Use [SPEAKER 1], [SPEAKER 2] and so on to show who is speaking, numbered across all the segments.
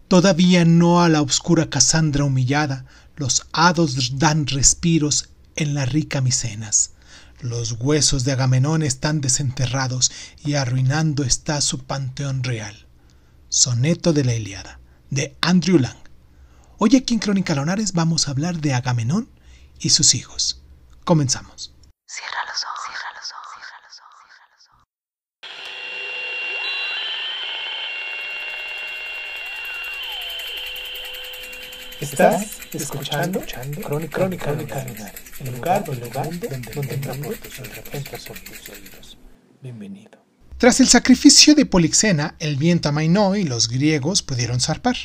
[SPEAKER 1] Todavía no a la oscura Casandra humillada, los hados dan respiros en la rica Micenas. Los huesos de Agamenón están desenterrados y arruinando está su panteón real. Soneto de la Ilíada, de Andrew Lang. Hoy aquí en Crónica Lunares vamos a hablar de Agamenón y sus hijos. Comenzamos.
[SPEAKER 2] Cierra los ojos, cierra los ojos, cierra los ojos, cierra los ojos.
[SPEAKER 3] Estás escuchando Crónica Lunares, el lugar donde entra por tus oídos. Bienvenido.
[SPEAKER 1] Tras el sacrificio de Polixena, el viento amainó y los griegos pudieron zarpar.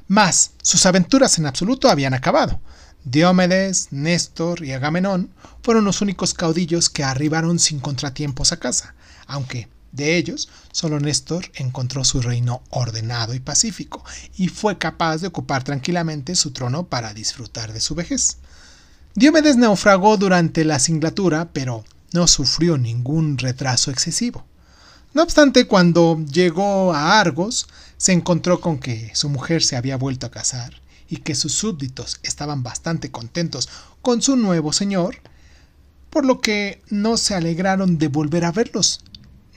[SPEAKER 1] Mas sus aventuras en absoluto habían acabado. Diomedes, Néstor y Agamenón fueron los únicos caudillos que arribaron sin contratiempos a casa, aunque de ellos solo Néstor encontró su reino ordenado y pacífico y fue capaz de ocupar tranquilamente su trono para disfrutar de su vejez. Diomedes naufragó durante la singlatura, pero no sufrió ningún retraso excesivo. No obstante, cuando llegó a Argos, se encontró con que su mujer se había vuelto a casar y que sus súbditos estaban bastante contentos con su nuevo señor, por lo que no se alegraron de volver a verlos,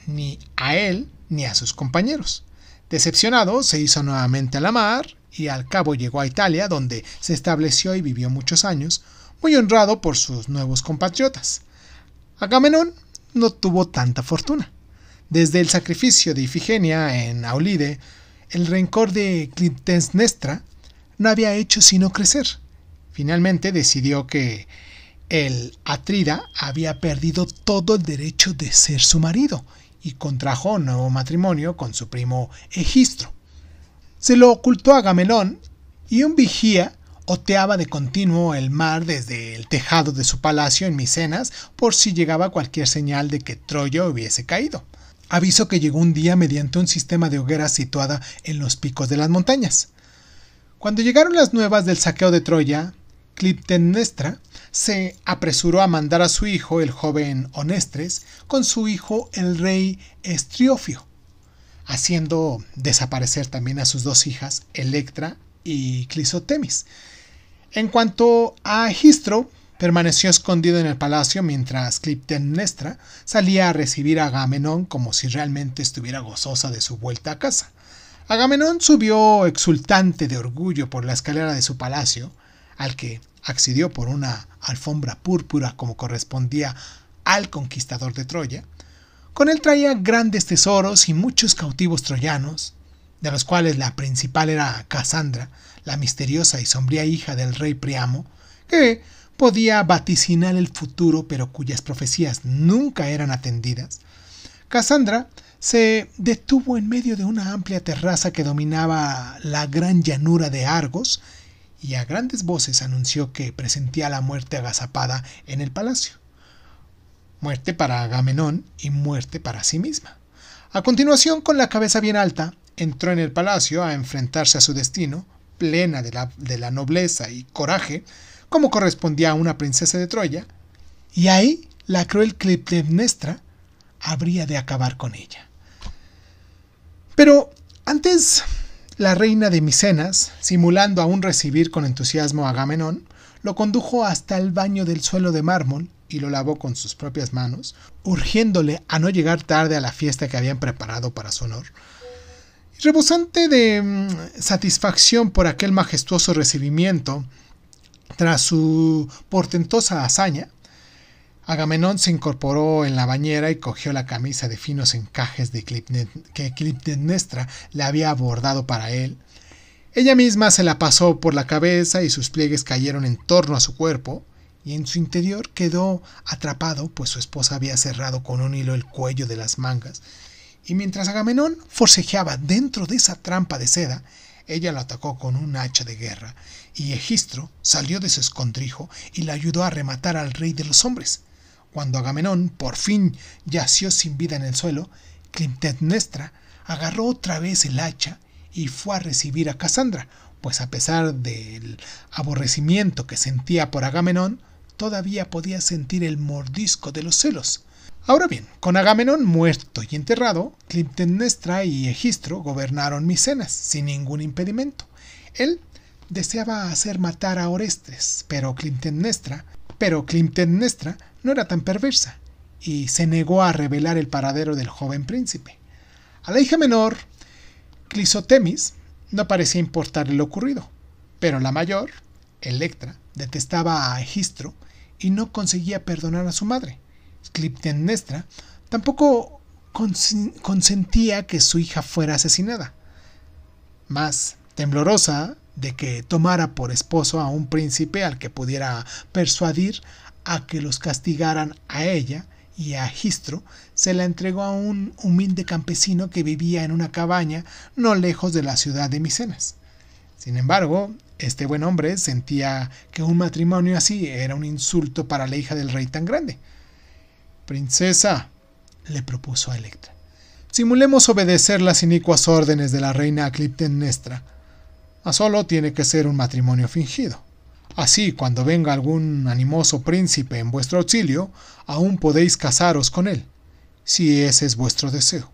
[SPEAKER 1] ni a él ni a sus compañeros. Decepcionado, se hizo nuevamente a la mar y al cabo llegó a Italia, donde se estableció y vivió muchos años, muy honrado por sus nuevos compatriotas. Agamenón no tuvo tanta fortuna. Desde el sacrificio de Ifigenia en Aulide, el rencor de Clitemnestra no había hecho sino crecer. Finalmente decidió que el Atrida había perdido todo el derecho de ser su marido y contrajo un nuevo matrimonio con su primo Egistro. Se lo ocultó a Agamenón y un vigía oteaba de continuo el mar desde el tejado de su palacio en Micenas por si llegaba cualquier señal de que Troya hubiese caído. Aviso que llegó un día mediante un sistema de hogueras situada en los picos de las montañas. Cuando llegaron las nuevas del saqueo de Troya, Clitemnestra se apresuró a mandar a su hijo, el joven Onestres, con su hijo, el rey Estriofio, haciendo desaparecer también a sus dos hijas, Electra y Clisotemis. En cuanto a Egistro, permaneció escondido en el palacio mientras Clitemnestra salía a recibir a Agamenón como si realmente estuviera gozosa de su vuelta a casa. Agamenón subió exultante de orgullo por la escalera de su palacio, al que accedió por una alfombra púrpura como correspondía al conquistador de Troya. Con él traía grandes tesoros y muchos cautivos troyanos, de los cuales la principal era Casandra, la misteriosa y sombría hija del rey Priamo, que podía vaticinar el futuro pero cuyas profecías nunca eran atendidas. Casandra se detuvo en medio de una amplia terraza que dominaba la gran llanura de Argos y a grandes voces anunció que presentía la muerte agazapada en el palacio. Muerte para Agamenón y muerte para sí misma. A continuación, con la cabeza bien alta, entró en el palacio a enfrentarse a su destino, plena de la nobleza y coraje, como correspondía a una princesa de Troya, y ahí la cruel Clitemnestra habría de acabar con ella. Pero antes, la reina de Micenas, simulando aún recibir con entusiasmo a Agamenón, lo condujo hasta el baño del suelo de mármol y lo lavó con sus propias manos, urgiéndole a no llegar tarde a la fiesta que habían preparado para su honor. Rebosante de satisfacción por aquel majestuoso recibimiento, tras su portentosa hazaña, Agamenón se incorporó en la bañera y cogió la camisa de finos encajes que Clitemnestra le había bordado para él. Ella misma se la pasó por la cabeza y sus pliegues cayeron en torno a su cuerpo, y en su interior quedó atrapado, pues su esposa había cerrado con un hilo el cuello de las mangas, y mientras Agamenón forcejeaba dentro de esa trampa de seda, ella lo atacó con un hacha de guerra, y Egistro salió de su escondrijo y le ayudó a rematar al rey de los hombres. Cuando Agamenón por fin yació sin vida en el suelo, Clitemnestra agarró otra vez el hacha y fue a recibir a Casandra, pues a pesar del aborrecimiento que sentía por Agamenón, todavía podía sentir el mordisco de los celos. Ahora bien, con Agamenón muerto y enterrado, Clitemnestra y Egistro gobernaron Micenas sin ningún impedimento. Él deseaba hacer matar a Orestes, pero Clitemnestra no era tan perversa y se negó a revelar el paradero del joven príncipe. A la hija menor, Clisotemis, no parecía importarle lo ocurrido, pero la mayor, Electra, detestaba a Egistro y no conseguía perdonar a su madre. Clitemnestra tampoco consentía que su hija fuera asesinada. Más temblorosa de que tomara por esposo a un príncipe al que pudiera persuadir a que los castigaran a ella y a Egistro, se la entregó a un humilde campesino que vivía en una cabaña no lejos de la ciudad de Micenas. Sin embargo, este buen hombre sentía que un matrimonio así era un insulto para la hija del rey tan grande. «Princesa», le propuso a Electra, «simulemos obedecer las inicuas órdenes de la reina Clitemnestra. Solo tiene que ser un matrimonio fingido. Así, cuando venga algún animoso príncipe en vuestro auxilio, aún podéis casaros con él, si ese es vuestro deseo».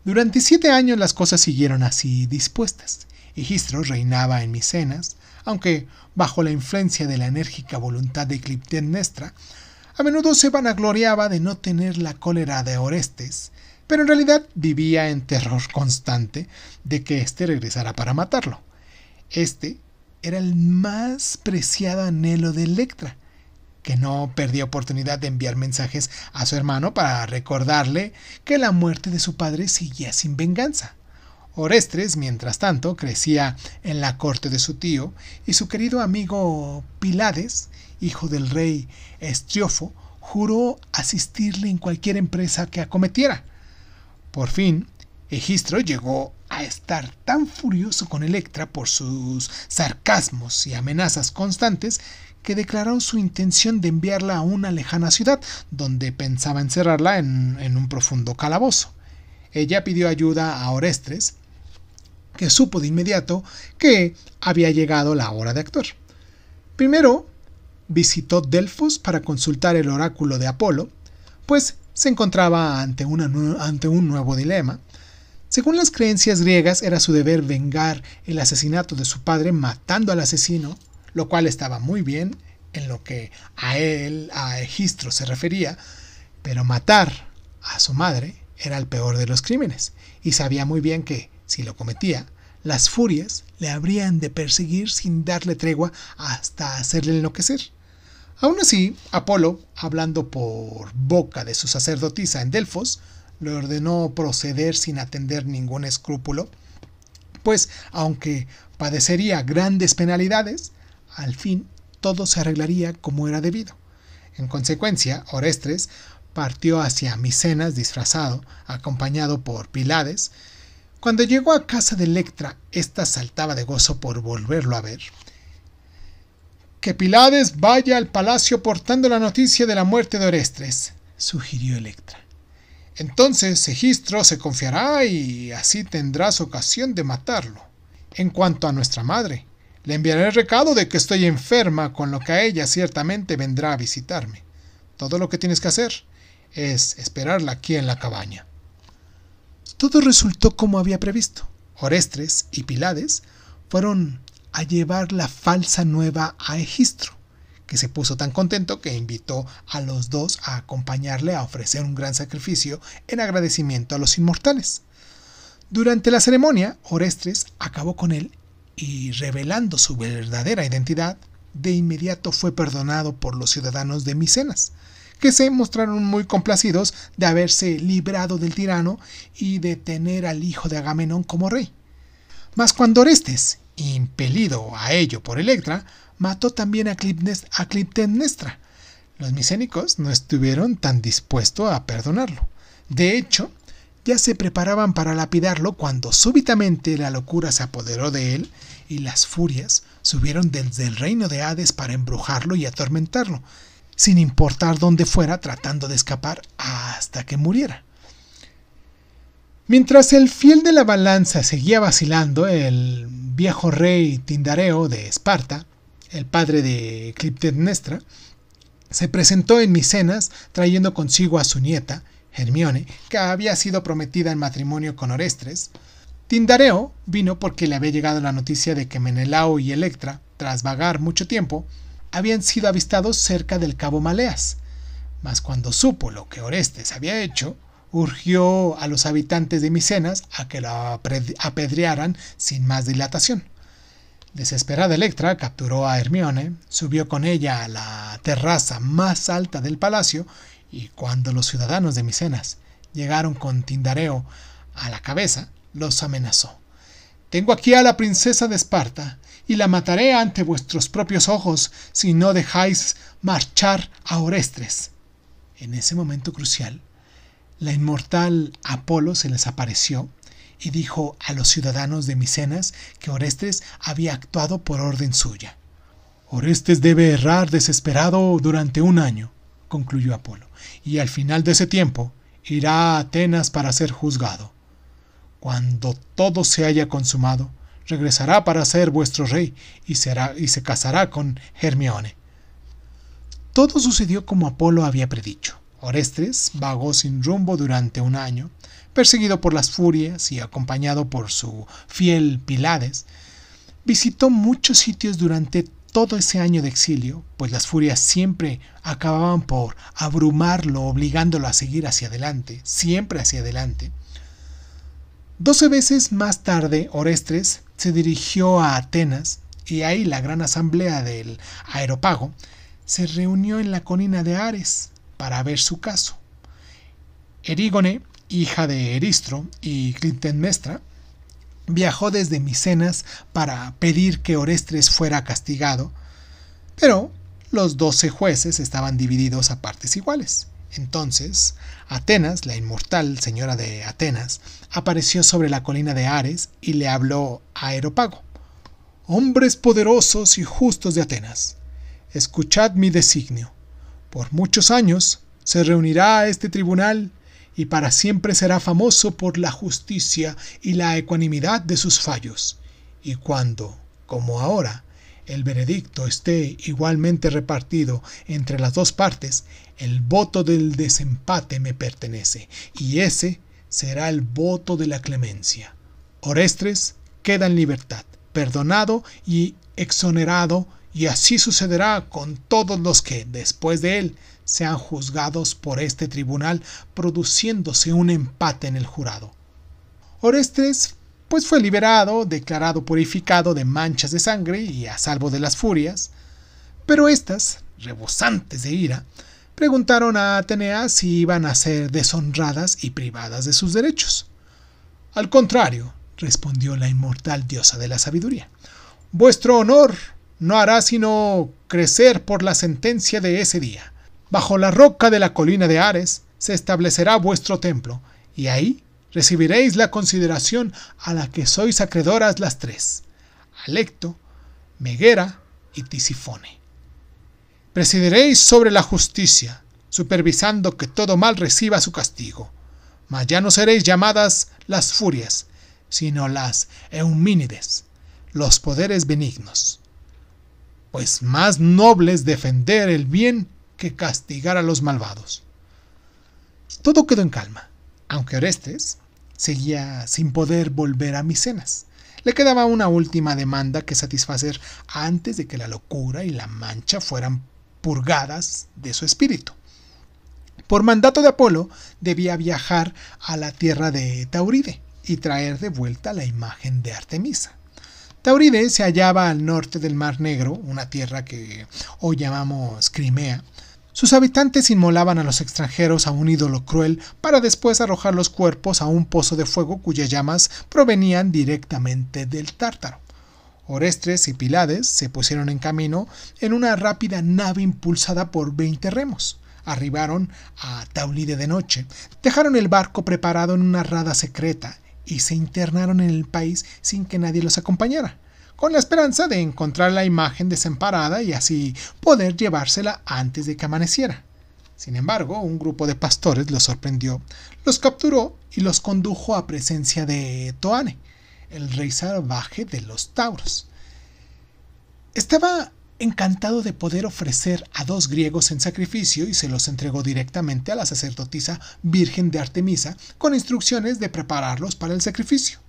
[SPEAKER 1] Durante 7 años las cosas siguieron así dispuestas. Egistro reinaba en Micenas, aunque bajo la influencia de la enérgica voluntad de Clitemnestra, a menudo se vanagloriaba de no tener la cólera de Orestes, pero en realidad vivía en terror constante de que éste regresara para matarlo. Este era el más preciado anhelo de Electra, que no perdía oportunidad de enviar mensajes a su hermano para recordarle que la muerte de su padre seguía sin venganza. Orestes, mientras tanto, crecía en la corte de su tío, y su querido amigo Pilades, hijo del rey Estriofo, juró asistirle en cualquier empresa que acometiera. Por fin, Egistro llegó a estar tan furioso con Electra por sus sarcasmos y amenazas constantes que declaró su intención de enviarla a una lejana ciudad, donde pensaba encerrarla en un profundo calabozo. Ella pidió ayuda a Orestes, que supo de inmediato que había llegado la hora de actuar. Primero visitó Delfos para consultar el oráculo de Apolo, pues se encontraba ante un nuevo dilema. Según las creencias griegas, era su deber vengar el asesinato de su padre matando al asesino, lo cual estaba muy bien en lo que a Egistro se refería, pero matar a su madre era el peor de los crímenes, y sabía muy bien que, si lo cometía, las furias le habrían de perseguir sin darle tregua hasta hacerle enloquecer. Aún así, Apolo, hablando por boca de su sacerdotisa en Delfos, le ordenó proceder sin atender ningún escrúpulo, pues, aunque padecería grandes penalidades, al fin todo se arreglaría como era debido. En consecuencia, Orestes partió hacia Micenas disfrazado, acompañado por Pilades. Cuando llegó a casa de Electra, ésta saltaba de gozo por volverlo a ver. «Que Pilades vaya al palacio portando la noticia de la muerte de Orestes», sugirió Electra. «Entonces Egistro se confiará y así tendrás ocasión de matarlo. En cuanto a nuestra madre, le enviaré el recado de que estoy enferma, con lo que a ella ciertamente vendrá a visitarme. Todo lo que tienes que hacer es esperarla aquí en la cabaña». Todo resultó como había previsto. Orestes y Pilades fueron a llevar la falsa nueva a Egistro, que se puso tan contento que invitó a los dos a acompañarle a ofrecer un gran sacrificio en agradecimiento a los inmortales. Durante la ceremonia, Orestes acabó con él y, revelando su verdadera identidad, de inmediato fue perdonado por los ciudadanos de Micenas, que se mostraron muy complacidos de haberse librado del tirano y de tener al hijo de Agamenón como rey. Mas cuando Orestes, impelido a ello por Electra, mató también a Clitemnestra, los micénicos no estuvieron tan dispuestos a perdonarlo. De hecho, ya se preparaban para lapidarlo cuando súbitamente la locura se apoderó de él y las furias subieron desde el reino de Hades para embrujarlo y atormentarlo, sin importar dónde fuera, tratando de escapar hasta que muriera. Mientras el fiel de la balanza seguía vacilando, el viejo rey Tindareo de Esparta, el padre de Clitemnestra, se presentó en Micenas trayendo consigo a su nieta, Hermione, que había sido prometida en matrimonio con Orestes. Tindareo vino porque le había llegado la noticia de que Menelao y Electra, tras vagar mucho tiempo, habían sido avistados cerca del cabo Maleas. Mas cuando supo lo que Orestes había hecho, urgió a los habitantes de Micenas a que lo apedrearan sin más dilatación. Desesperada Electra capturó a Hermione, subió con ella a la terraza más alta del palacio y cuando los ciudadanos de Micenas llegaron con Tindareo a la cabeza, los amenazó. «Tengo aquí a la princesa de Esparta y la mataré ante vuestros propios ojos si no dejáis marchar a Orestes». En ese momento crucial, la inmortal Apolo se les apareció y dijo a los ciudadanos de Micenas que Orestes había actuado por orden suya. «Orestes debe errar desesperado durante 1 año», concluyó Apolo, «y al final de ese tiempo irá a Atenas para ser juzgado. Cuando todo se haya consumado, regresará para ser vuestro rey y se casará con Hermione». Todo sucedió como Apolo había predicho. Orestes vagó sin rumbo durante 1 año, perseguido por las furias y acompañado por su fiel Pilades. Visitó muchos sitios durante todo ese año de exilio, pues las furias siempre acababan por abrumarlo, obligándolo a seguir hacia adelante, siempre hacia adelante. 12 veces más tarde, Orestes se dirigió a Atenas y ahí la gran asamblea del Areópago se reunió en la colina de Ares para ver su caso. Erígone, hija de Eristro y Clitemnestra, viajó desde Micenas para pedir que Orestes fuera castigado, pero los 12 jueces estaban divididos a partes iguales. Entonces, Atenas, la inmortal señora de Atenas, apareció sobre la colina de Ares y le habló a Areópago. «Hombres poderosos y justos de Atenas, escuchad mi designio. Por muchos años se reunirá este tribunal y para siempre será famoso por la justicia y la ecuanimidad de sus fallos. Y cuando, como ahora, el veredicto esté igualmente repartido entre las 2 partes, el voto del desempate me pertenece, y ese será el voto de la clemencia. Orestes queda en libertad, perdonado y exonerado, y así sucederá con todos los que, después de él, sean juzgados por este tribunal, produciéndose un empate en el jurado». Orestes pues fue liberado, declarado purificado de manchas de sangre y a salvo de las furias, pero éstas, rebosantes de ira, preguntaron a Atenea si iban a ser deshonradas y privadas de sus derechos. «Al contrario», respondió la inmortal diosa de la sabiduría, «vuestro honor no hará sino crecer por la sentencia de ese día. Bajo la roca de la colina de Ares se establecerá vuestro templo, y ahí recibiréis la consideración a la que sois acreedoras las 3, Alecto, Megera y Tisífone. Presidiréis sobre la justicia, supervisando que todo mal reciba su castigo, mas ya no seréis llamadas las furias, sino las Eumínides, los poderes benignos, pues más noble es defender el bien que castigar a los malvados». Todo quedó en calma, aunque Orestes seguía sin poder volver a Micenas. Le quedaba una última demanda que satisfacer antes de que la locura y la mancha fueran purgadas de su espíritu. Por mandato de Apolo, debía viajar a la tierra de Tauride y traer de vuelta la imagen de Artemisa. Tauride se hallaba al norte del Mar Negro, una tierra que hoy llamamos Crimea. Sus habitantes inmolaban a los extranjeros a un ídolo cruel para después arrojar los cuerpos a un pozo de fuego cuyas llamas provenían directamente del Tártaro. Orestes y Pilades se pusieron en camino en una rápida nave impulsada por 20 remos. Arribaron a Tauride de noche, dejaron el barco preparado en una rada secreta y se internaron en el país sin que nadie los acompañara, con la esperanza de encontrar la imagen desamparada y así poder llevársela antes de que amaneciera. Sin embargo, un grupo de pastores los sorprendió, los capturó y los condujo a presencia de Toane, el rey salvaje de los tauros. Estaba encantado de poder ofrecer a 2 griegos en sacrificio, y se los entregó directamente a la sacerdotisa Virgen de Artemisa con instrucciones de prepararlos para el sacrificio.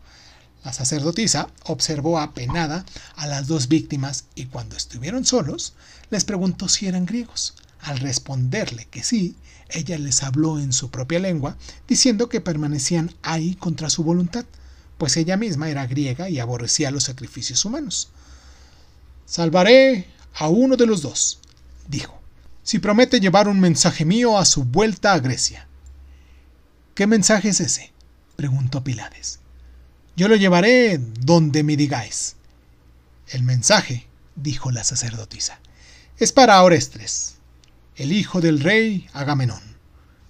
[SPEAKER 1] La sacerdotisa observó apenada a las 2 víctimas y cuando estuvieron solos les preguntó si eran griegos. Al responderle que sí, ella les habló en su propia lengua, diciendo que permanecían ahí contra su voluntad, pues ella misma era griega y aborrecía los sacrificios humanos. «Salvaré a uno de los 2», dijo, «si promete llevar un mensaje mío a su vuelta a Grecia». «¿Qué mensaje es ese?», preguntó Pílades. «Yo lo llevaré donde me digáis». «El mensaje», dijo la sacerdotisa, «es para Orestes, el hijo del rey Agamenón.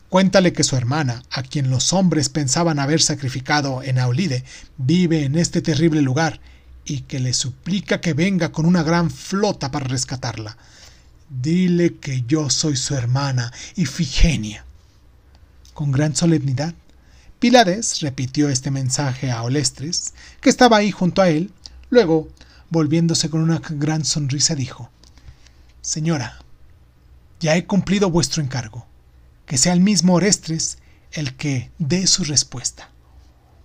[SPEAKER 1] Cuéntale que su hermana, a quien los hombres pensaban haber sacrificado en Aulide, vive en este terrible lugar y que le suplica que venga con una gran flota para rescatarla. Dile que yo soy su hermana Ifigenia». Con gran solemnidad, Pílades repitió este mensaje a Orestes, que estaba ahí junto a él. Luego, volviéndose con una gran sonrisa, dijo: «Señora, ya he cumplido vuestro encargo. Que sea el mismo Orestes el que dé su respuesta».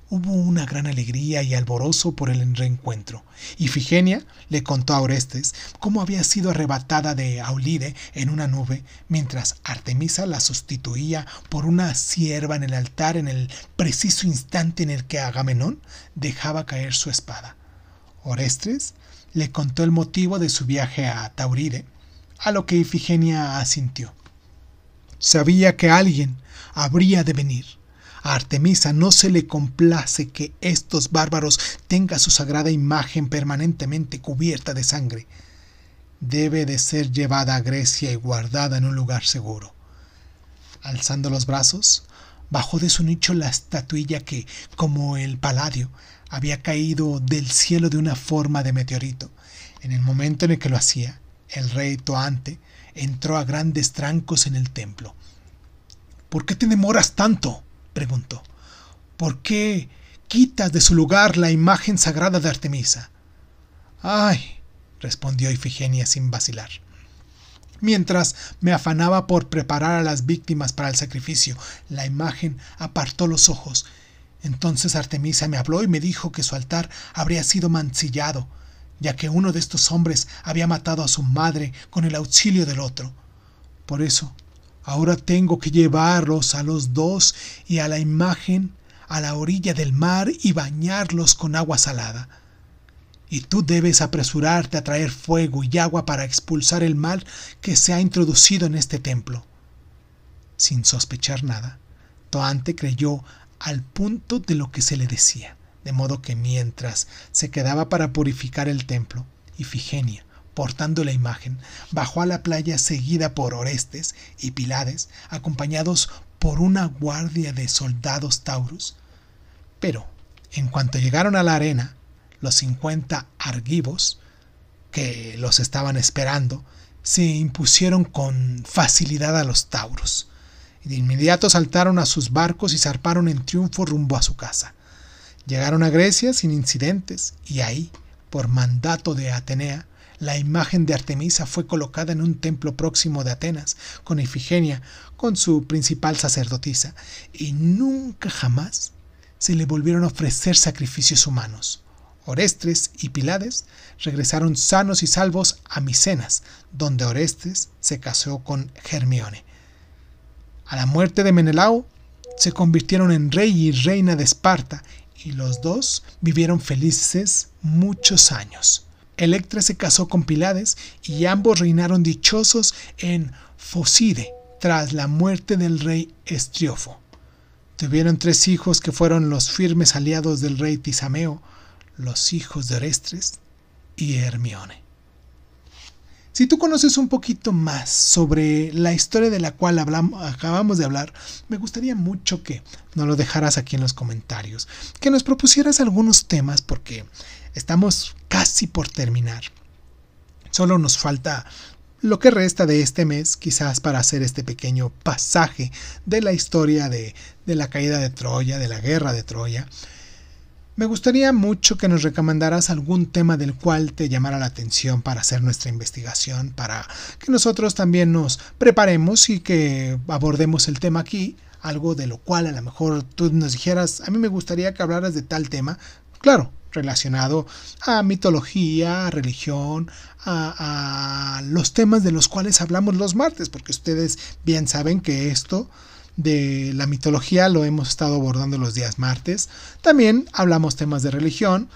[SPEAKER 1] Hubo una gran alegría y alborozo por el reencuentro. Ifigenia le contó a Orestes cómo había sido arrebatada de Aulide en una nube, mientras Artemisa la sustituía por una sierva en el altar en el preciso instante en el que Agamenón dejaba caer su espada. Orestes le contó el motivo de su viaje a Tauride, a lo que Ifigenia asintió. Sabía que alguien habría de venir. A Artemisa no se le complace que estos bárbaros tengan su sagrada imagen permanentemente cubierta de sangre. Debe de ser llevada a Grecia y guardada en un lugar seguro. Alzando los brazos, bajó de su nicho la estatuilla que, como el Palladio, había caído del cielo de una forma de meteorito. En el momento en el que lo hacía, el rey Toante entró a grandes trancos en el templo. «¿Por qué te demoras tanto?», preguntó. «¿Por qué quitas de su lugar la imagen sagrada de Artemisa?» «Ay», respondió Ifigenia sin vacilar. «Mientras me afanaba por preparar a las víctimas para el sacrificio, la imagen apartó los ojos. Entonces Artemisa me habló y me dijo que su altar habría sido mancillado, ya que uno de estos hombres había matado a su madre con el auxilio del otro. Por eso, ahora tengo que llevarlos a los 2 y a la imagen a la orilla del mar y bañarlos con agua salada. Y tú debes apresurarte a traer fuego y agua para expulsar el mal que se ha introducido en este templo». Sin sospechar nada, Toante creyó al punto de lo que se le decía, de modo que mientras se quedaba para purificar el templo, Ifigenia, portando la imagen, bajó a la playa seguida por Orestes y Pílades, acompañados por una guardia de soldados tauros. Pero, en cuanto llegaron a la arena, los 50 argivos, que los estaban esperando, se impusieron con facilidad a los tauros. Y de inmediato saltaron a sus barcos y zarparon en triunfo rumbo a su casa. Llegaron a Grecia sin incidentes, y ahí, por mandato de Atenea, la imagen de Artemisa fue colocada en un templo próximo de Atenas, con Ifigenia, con su principal sacerdotisa, y nunca jamás se le volvieron a ofrecer sacrificios humanos. Orestes y Pílades regresaron sanos y salvos a Micenas, donde Orestes se casó con Hermione. A la muerte de Menelao, se convirtieron en rey y reina de Esparta, y los 2 vivieron felices muchos años. Electra se casó con Pílades y ambos reinaron dichosos en Focide tras la muerte del rey Estriofo. Tuvieron 3 hijos que fueron los firmes aliados del rey Tisameo, los hijos de Orestes y Hermione. Si tú conoces un poquito más sobre la historia de la cual acabamos de hablar, me gustaría mucho que nos lo dejaras aquí en los comentarios, que nos propusieras algunos temas, porque estamos casi por terminar. Solo nos falta lo que resta de este mes, quizás para hacer este pequeño pasaje de la historia de la caída de Troya, de la guerra de Troya. Me gustaría mucho que nos recomendaras algún tema del cual te llamara la atención para hacer nuestra investigación, para que nosotros también nos preparemos y que abordemos el tema aquí, algo de lo cual a lo mejor tú nos dijeras, a mí me gustaría que hablaras de tal tema, claro, relacionado a mitología, a religión, a los temas de los cuales hablamos los martes, porque ustedes bien saben que esto de la mitología lo hemos estado abordando los días martes. También hablamos temas de religión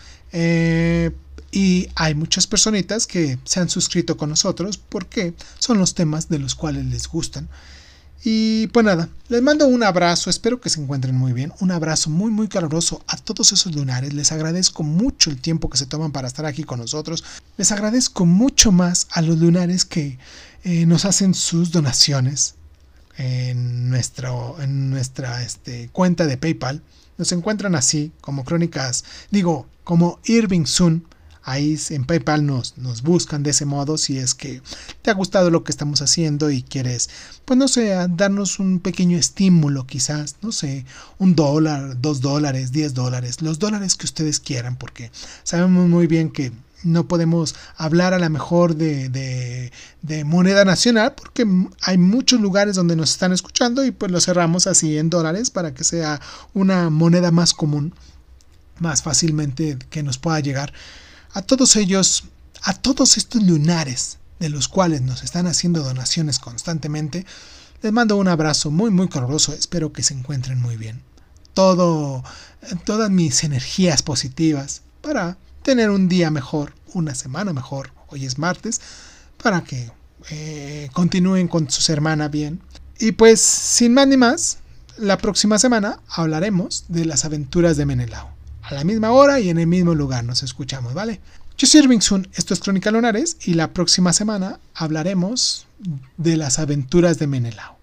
[SPEAKER 1] y hay muchas personitas que se han suscrito con nosotros porque son los temas de los cuales les gustan. Y pues nada, les mando un abrazo, espero que se encuentren muy bien, un abrazo muy muy caluroso a todos esos lunares, les agradezco mucho el tiempo que se toman para estar aquí con nosotros, les agradezco mucho más a los lunares que nos hacen sus donaciones en nuestra cuenta de PayPal. Nos encuentran así como Crónicas, como Irving Sun. Ahí en PayPal nos buscan de ese modo si es que te ha gustado lo que estamos haciendo y quieres, pues no sé, darnos un pequeño estímulo quizás, no sé, $1, $2, $10, los dólares que ustedes quieran, porque sabemos muy bien que no podemos hablar a lo mejor de moneda nacional porque hay muchos lugares donde nos están escuchando y pues lo cerramos así en dólares para que sea una moneda más común, más fácilmente que nos pueda llegar. A todos ellos, a todos estos lunares de los cuales nos están haciendo donaciones constantemente, les mando un abrazo muy muy caluroso, espero que se encuentren muy bien. Todas mis energías positivas para tener un día mejor, una semana mejor, hoy es martes, para que continúen con su semana bien. Y pues, sin más ni más, la próxima semana hablaremos de las aventuras de Menelao. A la misma hora y en el mismo lugar nos escuchamos, ¿vale? Yo soy Irving Sun, esto es Crónica Lunares y la próxima semana hablaremos de las aventuras de Menelao.